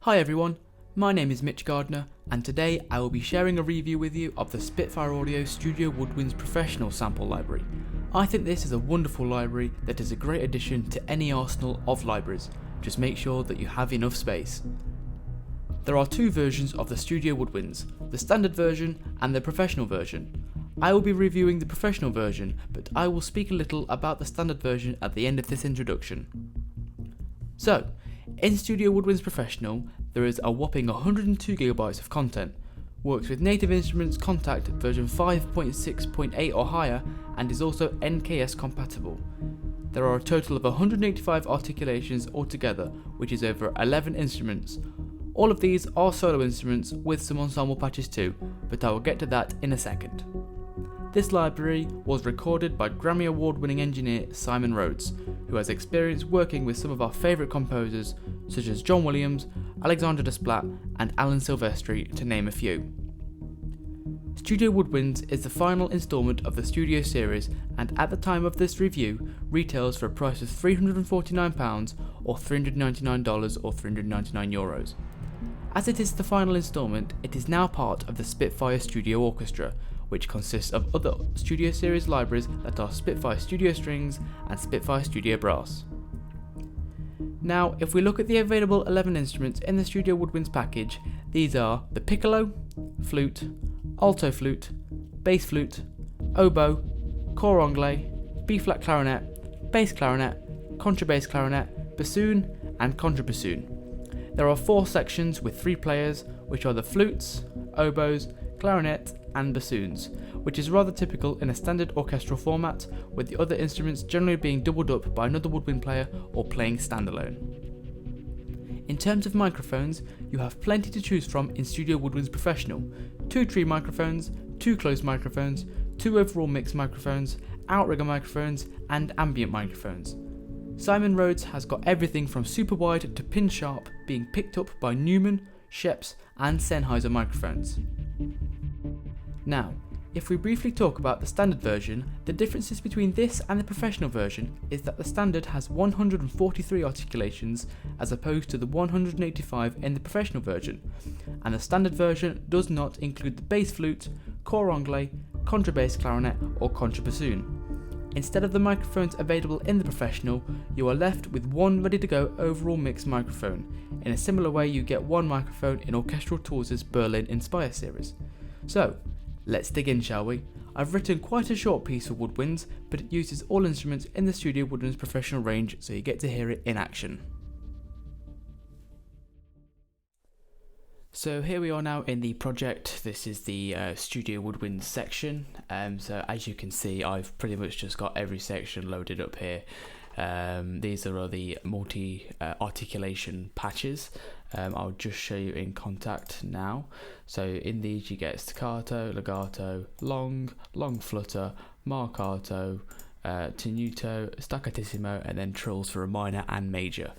Hi everyone, my name is Mitch Gardner, and today I will be sharing a review with you of the Spitfire Audio Studio Woodwinds Professional Sample Library. I think this is a wonderful library that is a great addition to any arsenal of libraries. Just make sure that you have enough space. There are two versions of the Studio Woodwinds, the standard version and the professional version. I will be reviewing the professional version, but I will speak a little about the standard version at the end of this introduction. So, in Studio Woodwinds Professional, there is a whopping 102GB of content, works with native instruments Contact version 5.6.8 or higher, and is also NKS compatible. There are a total of 185 articulations altogether, which is over 11 instruments. All of these are solo instruments with some ensemble patches too, but I will get to that in a second. This library was recorded by Grammy Award-winning engineer Simon Rhodes, who has experience working with some of our favourite composers such as John Williams, Alexander Desplat and Alan Silvestri, to name a few. Studio Woodwinds is the final instalment of the Studio series, and at the time of this review retails for a price of £349 or $399 or €399. As it is the final instalment, it is now part of the Spitfire Studio Orchestra, which consists of other Studio Series libraries that are Spitfire Studio Strings and Spitfire Studio Brass. Now, if we look at the available 11 instruments in the Studio Woodwinds package, these are the piccolo, flute, alto flute, bass flute, oboe, cor anglais, B-flat clarinet, bass clarinet, contrabass clarinet, bassoon and contrabassoon. There are 4 sections with 3 players, which are the flutes, oboes, clarinet and bassoons, which is rather typical in a standard orchestral format, with the other instruments generally being doubled up by another woodwind player or playing standalone. In terms of microphones, you have plenty to choose from in Studio Woodwinds Professional: 2 tree microphones, 2 closed microphones, 2 overall mix microphones, outrigger microphones and ambient microphones. Simon Rhodes has got everything from super wide to pin sharp being picked up by Neumann, Schoeps and Sennheiser microphones. Now, if we briefly talk about the standard version, the differences between this and the professional version is that the standard has 143 articulations as opposed to the 185 in the professional version, and the standard version does not include the bass flute, cor anglais, contrabass clarinet or contrabassoon. Instead of the microphones available in the professional, you are left with one ready-to-go overall mix microphone, in a similar way you get one microphone in Orchestral Tools' Berlin Inspire series. So, let's dig in, shall we? I've written quite a short piece for Woodwinds, but it uses all instruments in the Studio Woodwinds Professional range, so you get to hear it in action. So here we are now in the project. This is the Studio Woodwinds section. So as you can see, I've pretty much just got every section loaded up here. These are all the multi-articulation patches. I'll just show you in Contact now. So in these you get staccato, legato, long flutter, marcato, tenuto, staccatissimo, and then trills for a minor and major.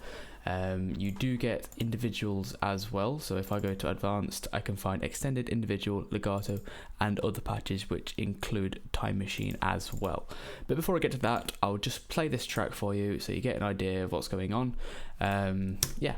You do get individuals as well, so if I go to advanced I can find extended, individual, legato and other patches which include time machine as well. But before I get to that, I'll just play this track for you so you get an idea of what's going on. Yeah.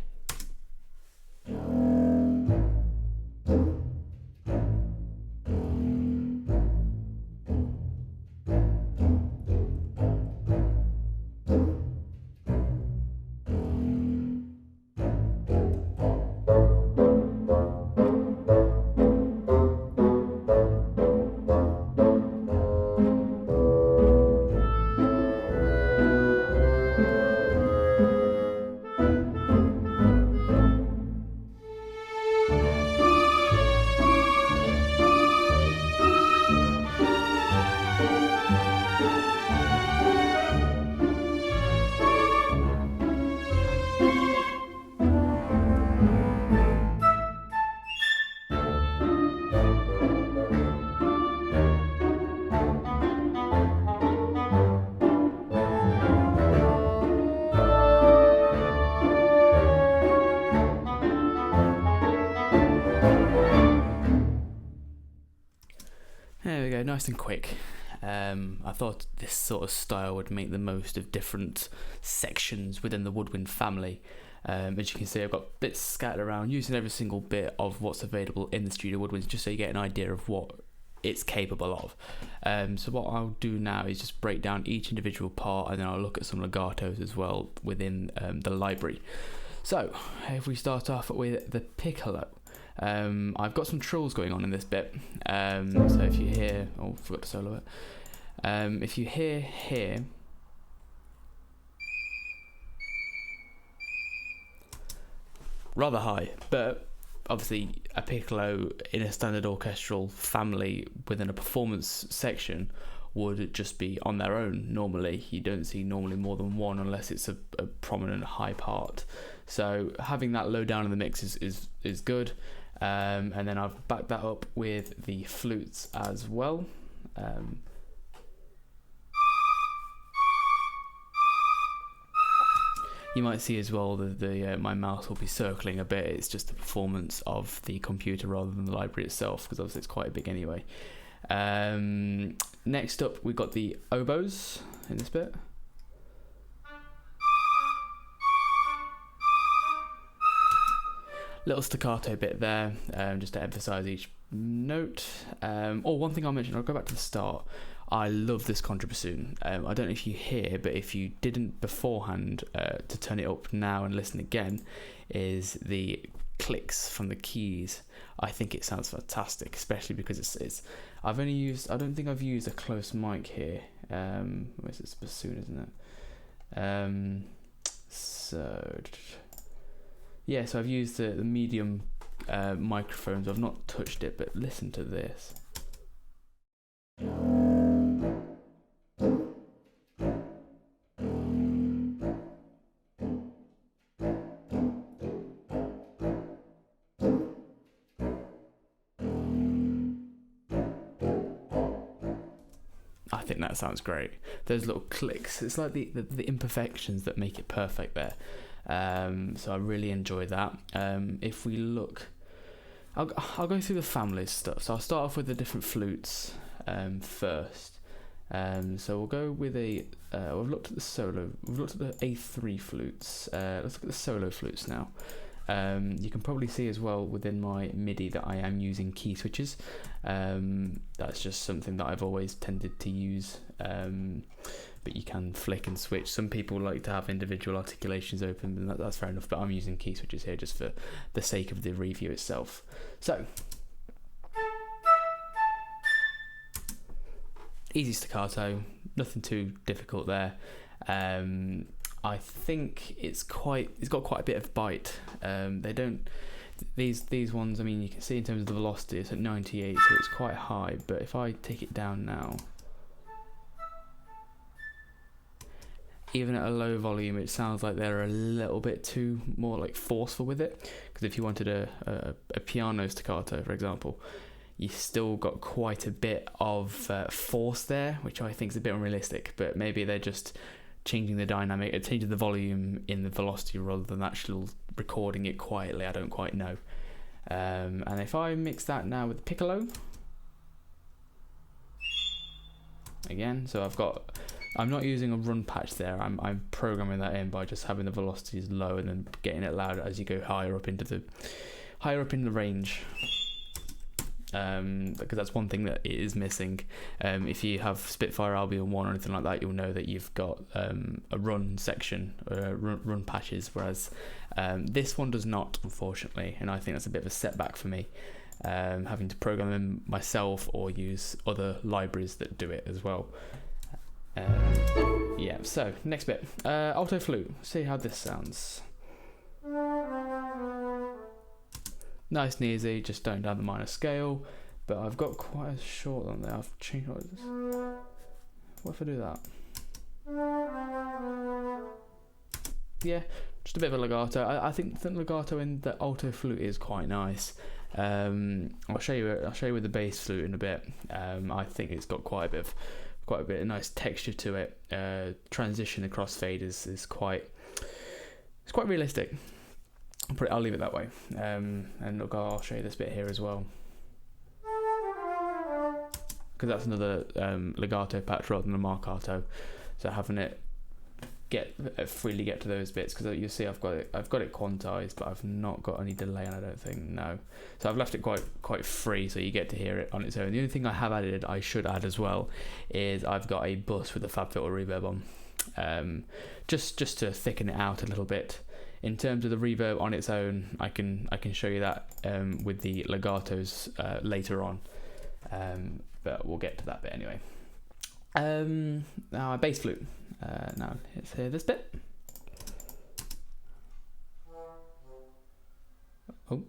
There we go, nice and quick. I thought this sort of style would make the most of different sections within the woodwind family. As you can see, I've got bits scattered around, using every single bit of what's available in the Studio Woodwinds, just so you get an idea of what it's capable of. So what I'll do now is just break down each individual part, and then I'll look at some legatos as well within the library. So if we start off with the piccolo, I've got some trills going on in this bit. So if you hear, oh, forgot to solo it. If you hear here, rather high, but obviously a piccolo in a standard orchestral family within a performance section would just be on their own. Normally you don't see normally more than one unless it's a prominent high part, so having that low down in the mix is good. And then I've backed that up with the flutes as well. You might see as well that my mouse will be circling a bit. It's just the performance of the computer rather than the library itself, because obviously it's quite big anyway. Next up, we've got the oboes in this bit. Little staccato bit there, just to emphasize each note. One thing I'll mention, I'll go back to the start. I love this contrabassoon. I don't know if you hear, but if you didn't beforehand, to turn it up now and listen again, is the clicks from the keys. I think it sounds fantastic, especially because it's I don't think I've used a close mic here. Where's this bassoon, isn't it? So I've used the medium microphones. I've not touched it, but listen to this. I think that sounds great. Those little clicks, it's like the imperfections that make it perfect there. So I really enjoy that. If we look, I'll go through the family stuff. So I'll start off with the different flutes first. So we'll go with we've looked at the solo, we've looked at the A3 flutes. Let's look at the solo flutes now. You can probably see as well within my MIDI that I am using key switches. That's just something that I've always tended to use, but you can flick and switch. Some people like to have individual articulations open, and that's fair enough, but I'm using key switches here just for the sake of the review itself. So easy staccato, nothing too difficult there. I think it's got quite a bit of bite. These ones, I mean, you can see in terms of the velocity, it's at 98, so it's quite high, but if I take it down now, even at a low volume, it sounds like they're a little bit too more like forceful with it, because if you wanted a piano staccato, for example, you still got quite a bit of force there, which I think is a bit unrealistic, but maybe they're just changing the dynamic, changing the volume in the velocity rather than actual recording it quietly. I don't quite know. And if I mix that now with the piccolo, again, so I'm not using a run patch there. I'm programming that in by just having the velocities low and then getting it louder as you go higher up in the range. Because that's one thing that it is missing. If you have Spitfire Albion 1 or anything like that, you'll know that you've got a run section, run patches, whereas this one does not, unfortunately, and I think that's a bit of a setback for me, having to program them myself or use other libraries that do it as well. Yeah, so next bit, alto flute. See how this sounds. Nice and easy, just going down the minor scale, but I've got quite a short one there. I've changed what if I do that? Yeah, just a bit of a legato. I think the legato in the alto flute is quite nice. I'll show you with the bass flute in a bit. I think it's got quite a bit of nice texture to it. Transition across fade is quite realistic. I'll leave it that way. And look, I'll show you this bit here as well, because that's another legato patch rather than a marcato. So having it freely get to those bits, because you see I've got it quantized, but I've not got any delay on, I don't think, no. So I've left it quite free, so you get to hear it on its own. The only thing I have added, I should add as well, is I've got a bus with a FabFilter reverb on, just to thicken it out a little bit. In terms of the reverb on its own, I can show you that with the legatos later on, but we'll get to that bit anyway. Now a bass flute. Now let's hear this bit. Oh.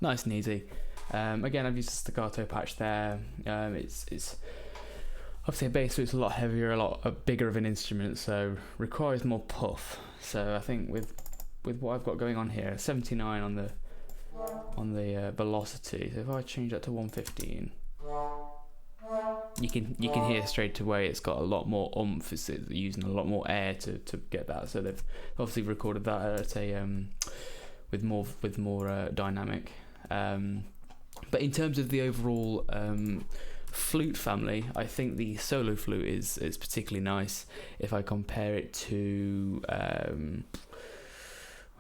Nice and easy. Again, I've used a staccato patch there. It's obviously a bass flute's a lot heavier, a lot bigger of an instrument, so requires more puff. So I think with what I've got going on here, 79 on the velocity. So if I change that to 115, you can hear straight away it's got a lot more oomph. It's using a lot more air to get that. So they've obviously recorded that at a with more dynamic. But in terms of the overall flute family, I think the solo flute is particularly nice. If I compare it to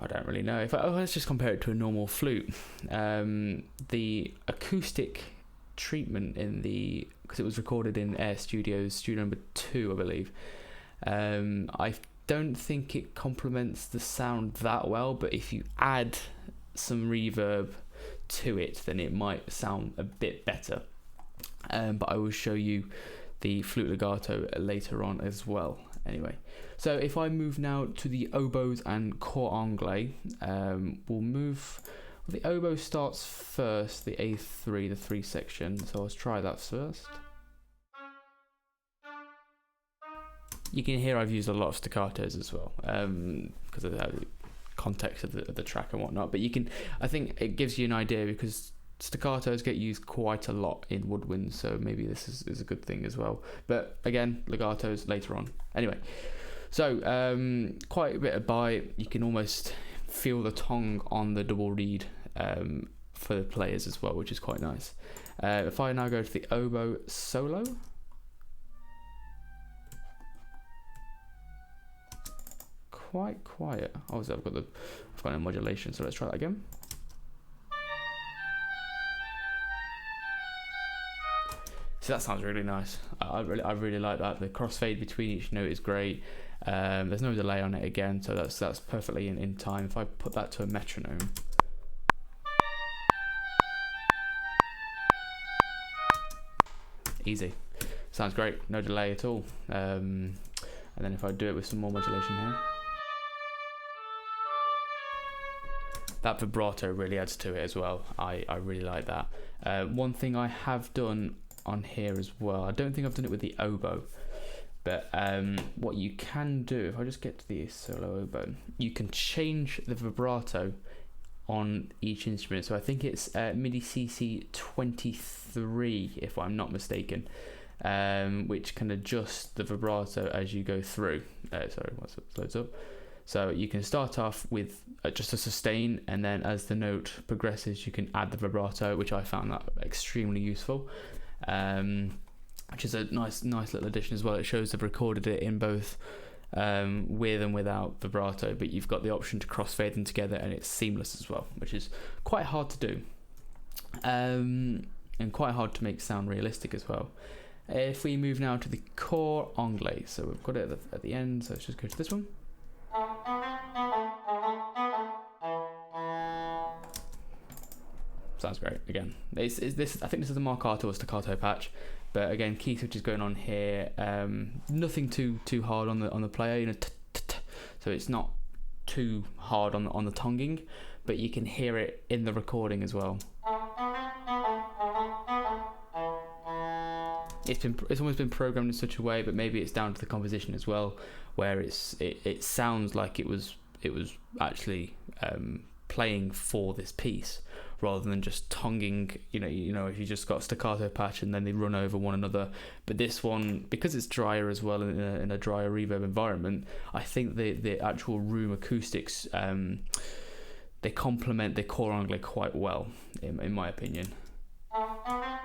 I don't really know. Let's just compare it to a normal flute. The acoustic treatment because it was recorded in Air Studios Studio number 2, I believe. I don't think it complements the sound that well, but if you add some reverb to it, then it might sound a bit better. But I will show you the flute legato later on as well. Anyway, so if I move now to the oboes and cor anglais, we'll move. Well, the oboe starts first, the A3, the 3 section. So let's try that first. You can hear I've used a lot of staccatos as well, because of the context of the track and whatnot. But I think it gives you an idea, because staccatos get used quite a lot in woodwinds, so maybe this is a good thing as well. But again, legatos later on. Anyway, so quite a bit of bite. You can almost feel the tongue on the double reed for the players as well, which is quite nice. If I now go to the oboe solo. Quite quiet. Obviously I've got no modulation, so let's try that again. So that sounds really nice. I really like that. The crossfade between each note is great. There's no delay on it again, so that's perfectly in time. If I put that to a metronome, easy. Sounds great. No delay at all. And then if I do it with some more modulation here, that vibrato really adds to it as well. I really like that. One thing I have done on here as well, I don't think I've done it with the oboe, but what you can do, if I just get to the solo oboe, you can change the vibrato on each instrument. So I think it's MIDI CC 23, if I'm not mistaken, which can adjust the vibrato as you go through. Sorry, once it loads up. So you can start off with just a sustain, and then as the note progresses, you can add the vibrato, which I found that extremely useful, which is a nice little addition as well. It shows they've recorded it in both with and without vibrato, but you've got the option to crossfade them together, and it's seamless as well, which is quite hard to do, and quite hard to make sound realistic as well. If we move now to the cor anglais, so we've got it at the end, so let's just go to this one. Sounds great. Again, this I think this is a marcato or staccato patch, but again, key switch is going on here. Nothing too hard on the player, so it's not too hard on the tonguing, but you can hear it in the recording as well. It's almost been programmed in such a way, but maybe it's down to the composition as well, where it sounds like it was actually playing for this piece, rather than just tonguing. You know, if you just got a staccato patch and then they run over one another. But this one, because it's drier as well in a drier reverb environment, I think the actual room acoustics they complement the Cor Anglais quite well, in my opinion. I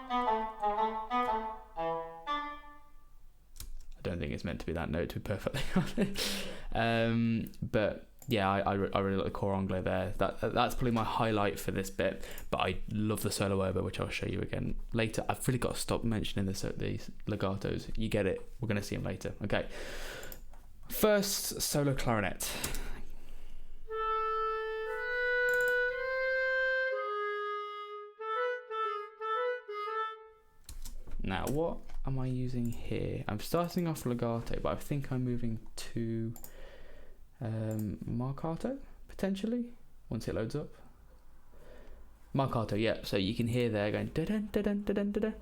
don't think it's meant to be that note, to be perfectly honest. But yeah, I really like the Cor Anglais there. That's probably my highlight for this bit. But I love the solo oboe, which I'll show you again later. I've really got to stop mentioning these legatos. You get it. We're going to see them later. Okay. First, solo clarinet. Now, what am I using here? I'm starting off legato, but I think I'm moving to marcato, potentially, once it loads up. Marcato, yeah, so you can hear there going da-dun, da-dun, da-dun, da-dun.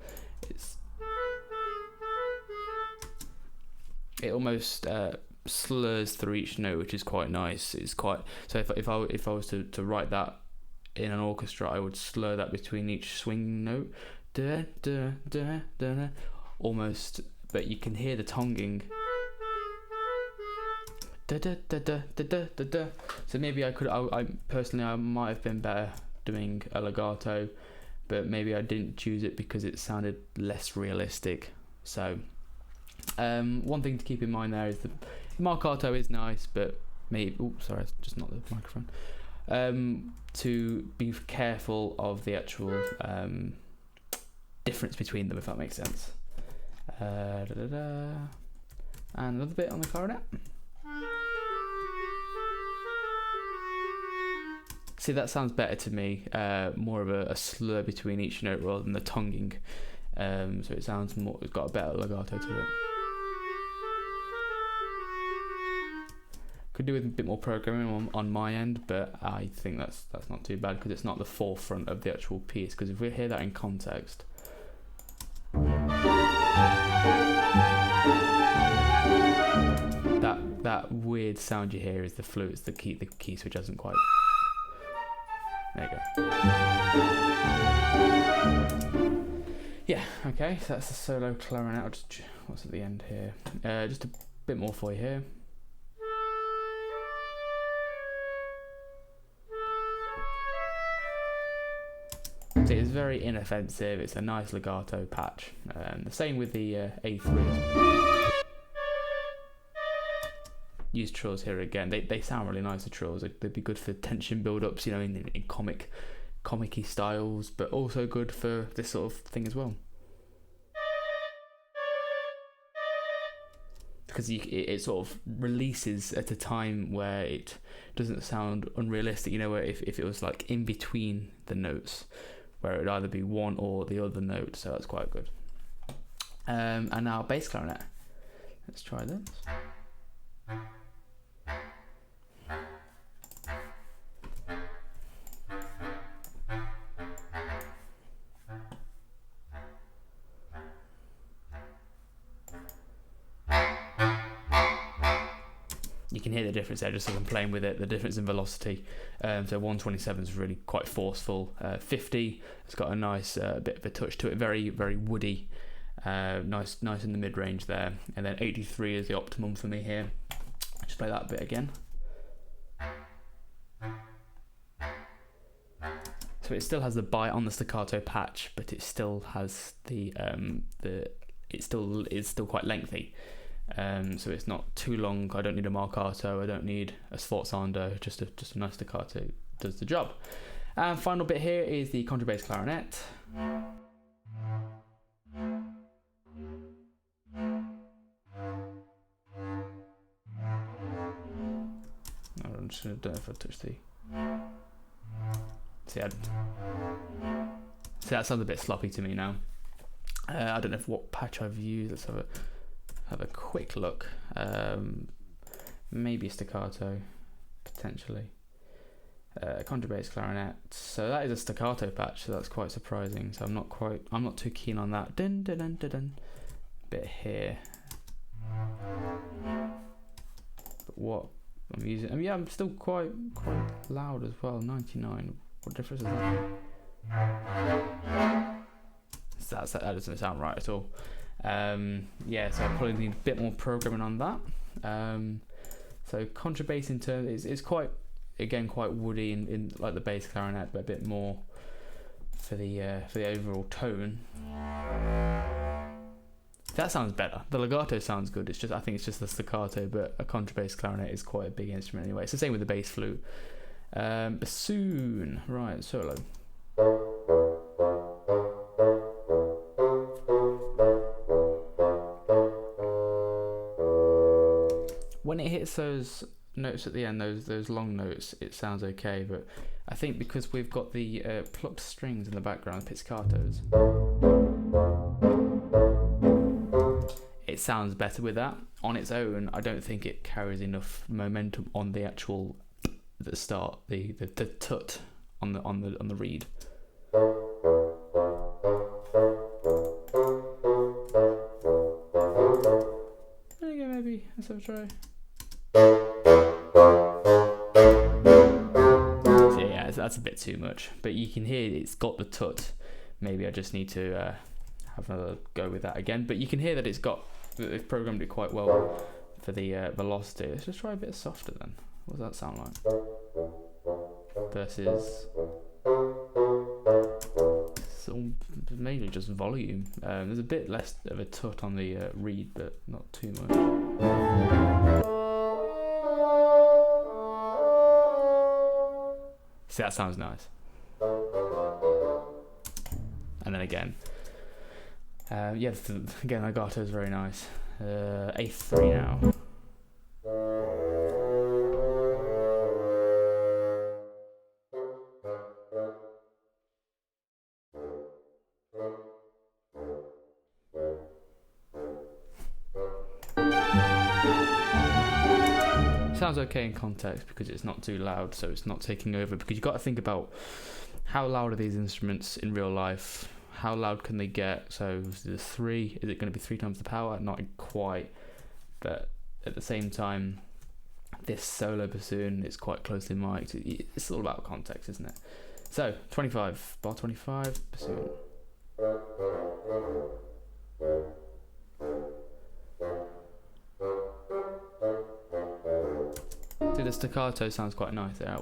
It almost slurs through each note, which is quite nice. It's quite, so if I was to write that in an orchestra, I would slur that between each swing note. Da, da, da, da, da, almost, but you can hear the tonguing. Da, da, da, da, da, da, da, da. So maybe I personally I might have been better doing a legato, but maybe I didn't choose it because it sounded less realistic. So one thing to keep in mind there is the marcato is nice, but maybe, sorry, it's just not the microphone. To be careful of the actual difference between them, if that makes sense. And another bit on the clarinet. See, that sounds better to me. More of a slur between each note rather than the tonguing. So it sounds more. It's got a better legato to it. Could do with a bit more programming on my end, but I think that's not too bad because it's not the forefront of the actual piece. Because if we hear that in context. That weird sound you hear is the flute. It's the key switch hasn't quite. There you go. Yeah, okay, so that's the solo clarinet. I'll just, what's at the end here? Just a bit more for you here. So it's very inoffensive. It's a nice legato patch. The same with the A3. Use trills here again. They sound really nice, the trills. They'd be good for tension build-ups, you know, in comic-y styles, but also good for this sort of thing as well. Because it sort of releases at a time where it doesn't sound unrealistic, you know, where if it was like in between the notes, where it would either be one or the other note, so that's quite good. And now bass clarinet. Let's try this. You can hear the difference there just as I'm playing with it, the difference in velocity. So 127 is really quite forceful. 50, it's got a nice bit of a touch to it, very, very woody. Nice in the mid-range there. And then 83 is the optimum for me here. Just play that bit again. So it still has the bite on the staccato patch, but it still has it still is quite lengthy. So it's not too long. I don't need a marcato. I don't need a sforzando. Just a nice staccato does the job. And final bit here is the contrabass clarinet. I'm just don't know if I touch the. See, that sounds a bit sloppy to me now. I don't know what patch I've used. Let's have a quick look. Maybe staccato, potentially. Contrabass clarinet. So that is a staccato patch. So that's quite surprising. So I'm not too keen on that. Dun dun dun dun dun. Bit here. But what I'm using? Yeah, I'm still quite loud as well. 99. What difference is that? That doesn't sound right at all. Yeah, so I probably need a bit more programming on that. So contrabass in terms is quite again quite woody in like the bass clarinet, but a bit more for the overall tone. That sounds better. The legato sounds good. It's just, I think it's just the staccato, but a contrabass clarinet is quite a big instrument anyway. It's the same with the bass flute. Bassoon, right, solo. When it hits those notes at the end, those long notes, it sounds okay, but I think because we've got the plucked strings in the background, pizzicatos, it sounds better with that. On its own, I don't think it carries enough momentum on the actual start, the tut on the reed. There you go, maybe let's have a try. So yeah, that's a bit too much, but you can hear it's got the tut. Maybe I just need to have another go with that again. But you can hear that they've programmed it quite well for the velocity. Let's just try a bit softer then. What does that sound like? Versus mainly just volume. There's a bit less of a tut on the reed, but not too much. See, that sounds nice. And then again, yeah, again, legato is very nice. A3 now. Sounds okay in context because it's not too loud, so it's not taking over, because you've got to think about how loud are these instruments in real life, how loud can they get. So the 3, is it going to be 3 times the power? Not quite, but at the same time, this solo bassoon is quite closely mic'd. It's all about context, isn't it? So 25, bar 25, bassoon. See, the staccato sounds quite nice there.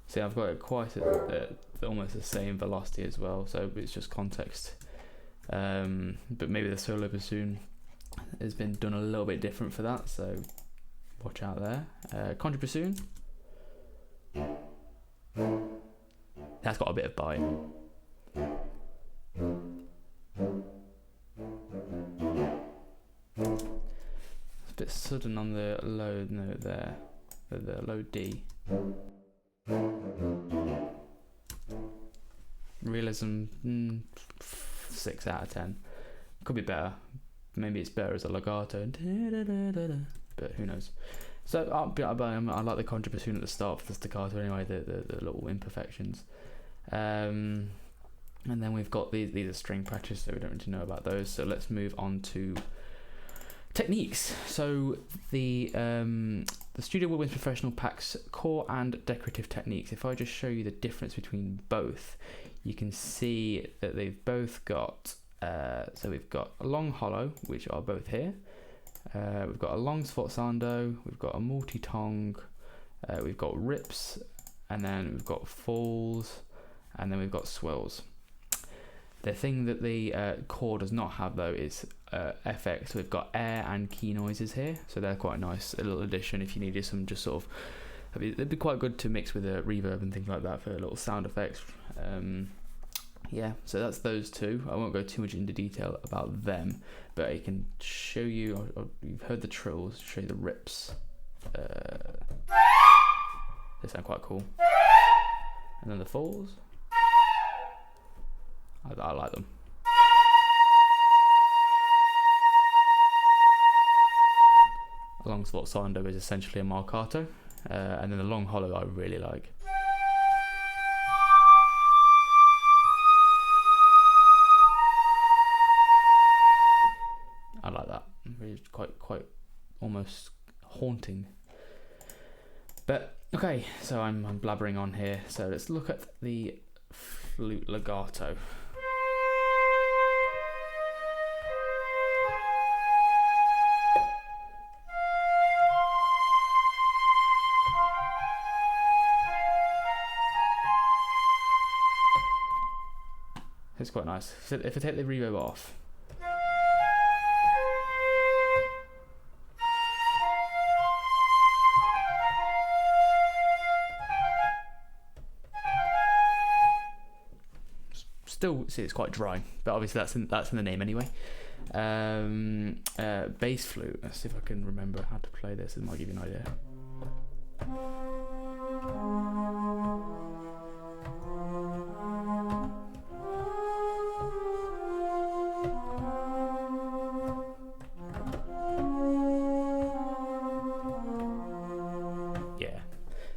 See, I've got it quite at almost the same velocity as well, so it's just context. But maybe the solo bassoon has been done a little bit different for that, so watch out there. Contrabassoon. That's got a bit of bite. It's a bit sudden on the low note there. The low D. Realism, 6 out of 10. Could be better. Maybe it's better as a legato, but who knows. So I like the contrabassoon at the start for the staccato anyway, the little imperfections. And then we've got these are string patches, so we don't really know about those. So let's move on to techniques. So the Studio Woodwinds Professional packs core and decorative techniques. If I just show you the difference between both, you can see that they've both got, so we've got a long hollow, which are both here. We've got a long sforzando, we've got a multi-tongue, we've got rips, and then we've got falls, and then we've got swells. The thing that the core does not have though is FX. So we've got air and key noises here, so they're quite nice, a little addition if you needed some just sort of, it'd be quite good to mix with a reverb and things like that for little sound effects. Yeah, so that's those two. I won't go too much into detail about them, but I can show you, or you've heard the trills, show you the rips. They sound quite cool. And then the falls, I like them. A long sforzando is essentially a marcato, and then the long hollow I really like. I like that. Really quite almost haunting. But okay, so I'm blabbering on here. So let's look at the flute legato. It's quite nice. So if I take the reverb off, still see it's quite dry, but obviously that's in the name anyway. Bass flute. Let's see if I can remember how to play this. It might give you an idea.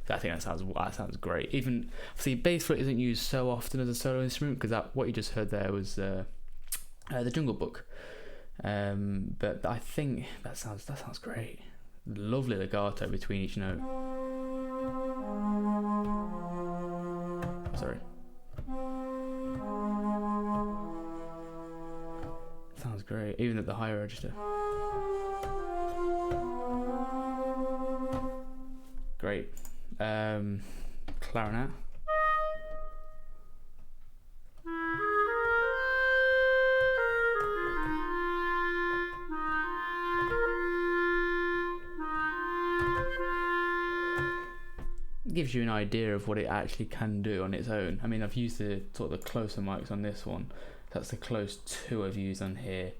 I think that sounds great. Even see, bass flute isn't used so often as a solo instrument because what you just heard there was the Jungle Book. But I think that sounds great. Lovely legato between each note. Sorry. Sounds great, even at the higher register. Great. Clarinet. Gives you an idea of what it actually can do on its own. I mean, I've used the sort of the closer mics on this one. That's the close two I've used on here,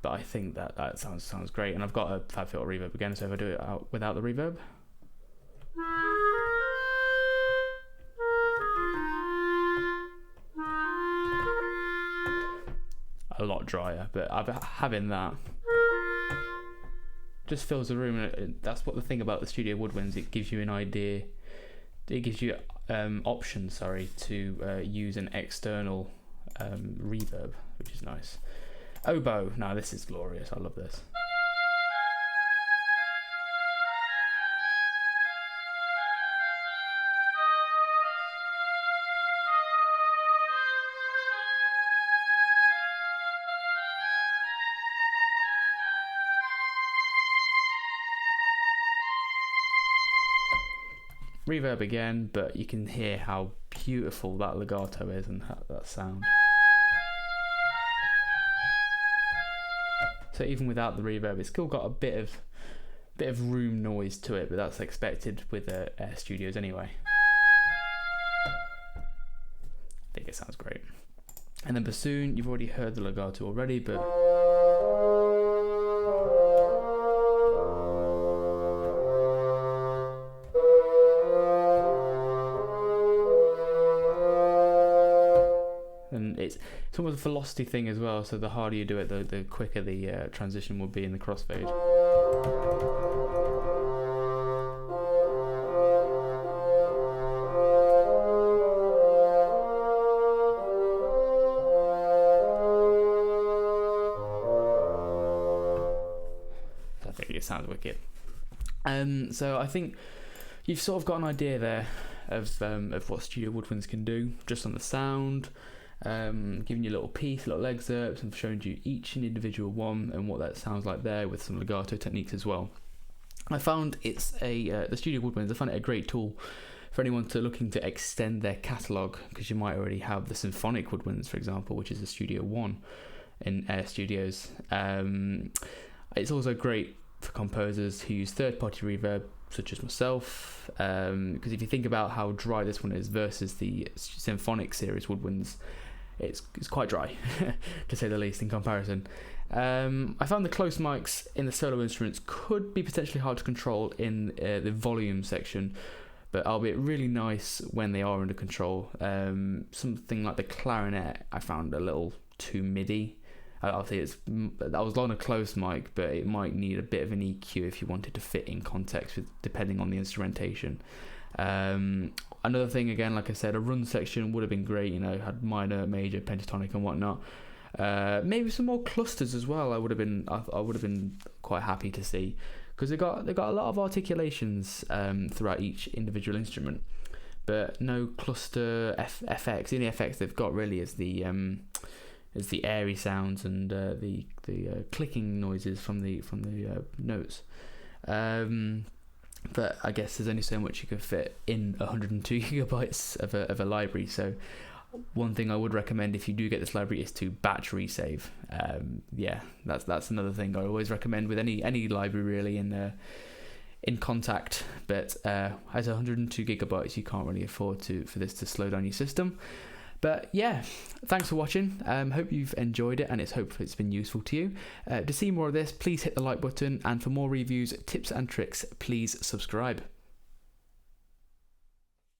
but I think that sounds great. And I've got a fab filter reverb again, so if I do it out without the reverb. A lot drier, but having that just fills the room, and that's what the thing about the Studio Woodwinds, it gives you an idea, it gives you options to use an external reverb, which is nice. Oboe, now this is glorious, I love this. Reverb again, but you can hear how beautiful that legato is and that sound. So even without the reverb, it's still got a bit of room noise to it, but that's expected with Air Studios anyway. I think it sounds great. And then bassoon, you've already heard the legato already, but it's almost a velocity thing as well, so the harder you do it, the quicker the transition will be in the crossfade. I think it sounds wicked. So I think you've sort of got an idea there of what Studio Woodwinds can do, just on the sound. Giving you a little piece, little excerpts, and showing you each and individual one and what that sounds like there with some legato techniques as well. I found it's the Studio Woodwinds, I find it a great tool for anyone looking to extend their catalogue, because you might already have the symphonic woodwinds, for example, which is the Studio One in Air Studios. It's also great for composers who use third-party reverb, such as myself, because if you think about how dry this one is versus the symphonic series woodwinds, it's quite dry to say the least in comparison. I found the close mics in the solo instruments could be potentially hard to control in the volume section, but albeit really nice when they are under control. Something like the clarinet I found a little too MIDI. Obviously I was on a close mic, but it might need a bit of an EQ if you wanted to fit in context depending on the instrumentation. Another thing, again, like I said, a run section would have been great, had minor, major, pentatonic and whatnot. Maybe some more clusters as well. I would have been quite happy to see, because they got a lot of articulations throughout each individual instrument, but no cluster FX. The only FX they've got really is the airy sounds and the clicking noises from the notes. But I guess there's only so much you can fit in 102 gigabytes of a library, so One thing I would recommend if you do get this library is to battery save. Yeah, that's another thing I always recommend with any library really in Contact. But as 102 gigabytes, you can't really afford for this to slow down your system. But yeah, thanks for watching. Hope you've enjoyed it, and hopefully it's been useful to you. To see more of this, please hit the like button, and for more reviews, tips and tricks, please subscribe.